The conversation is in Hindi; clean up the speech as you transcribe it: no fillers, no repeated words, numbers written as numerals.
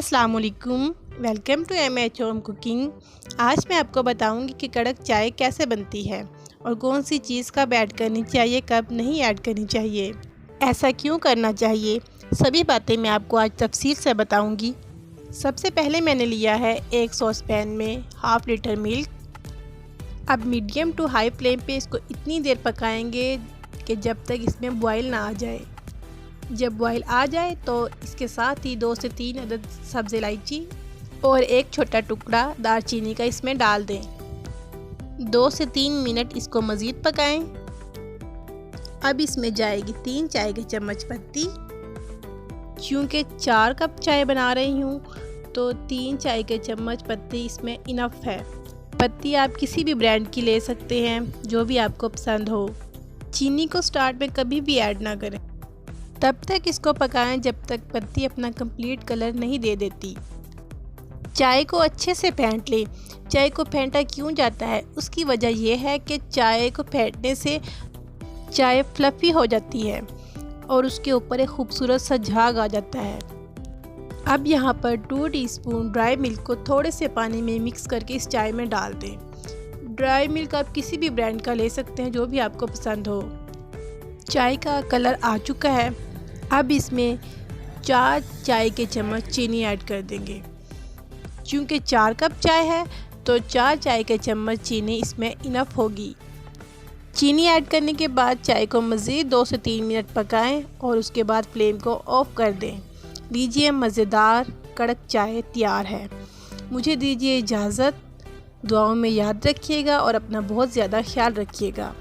अस्सलाम वालेकुम, welcome to M home cooking. आज मैं आपको बताऊंगी कि कड़क चाय कैसे बनती है और कौन सी चीज़ कब ऐड करनी चाहिए, कब नहीं ऐड करनी चाहिए, ऐसा क्यों करना चाहिए, सभी बातें मैं आपको आज तफसील से बताऊंगी। सबसे पहले मैंने लिया है एक सॉस पैन में हाफ़ लीटर मिल्क। अब मीडियम टू हाई फ्लेम पे इसको इतनी देर पकाएंगे कि जब तक इसमें बॉयल ना आ जाए। जब बॉयल आ जाए तो इसके साथ ही 2 से 3 अदद सब्ज़ इलायची और एक छोटा टुकड़ा दालचीनी का इसमें डाल दें। 2 से 3 मिनट इसको मज़ीद पकाएं। अब इसमें जाएगी 3 चाय के चम्मच पत्ती। चूँकि 4 कप चाय बना रही हूँ तो 3 चाय के चम्मच पत्ती इसमें इनफ है। पत्ती आप किसी भी ब्रांड की ले सकते हैं, जो भी आपको पसंद हो। चीनी को स्टार्ट में कभी भी ऐड ना करें। तब तक इसको पकाएं जब तक पत्ती अपना कंप्लीट कलर नहीं दे देती। चाय को अच्छे से फेंट लें। चाय को फेंटा क्यों जाता है, उसकी वजह यह है कि चाय को फेंटने से चाय फ्लफ़ी हो जाती है और उसके ऊपर एक खूबसूरत सा झाग आ जाता है। अब यहाँ पर 2 टीस्पून ड्राई मिल्क को थोड़े से पानी में मिक्स करके इस चाय में डाल दें। ड्राई मिल्क आप किसी भी ब्रांड का ले सकते हैं, जो भी आपको पसंद हो। चाय का कलर आ चुका है। अब इसमें 4 चाय के चम्मच चीनी ऐड कर देंगे। क्योंकि 4 कप चाय है तो 4 चाय के चम्मच चीनी इसमें इनफ होगी। चीनी ऐड करने के बाद चाय को मज़ीद 2 से 3 मिनट पकाएं और उसके बाद फ्लेम को ऑफ कर दें। लीजिए, मज़ेदार कड़क चाय तैयार है। मुझे दीजिए इजाज़त। दुआओं में याद रखिएगा और अपना बहुत ज़्यादा ख्याल रखिएगा।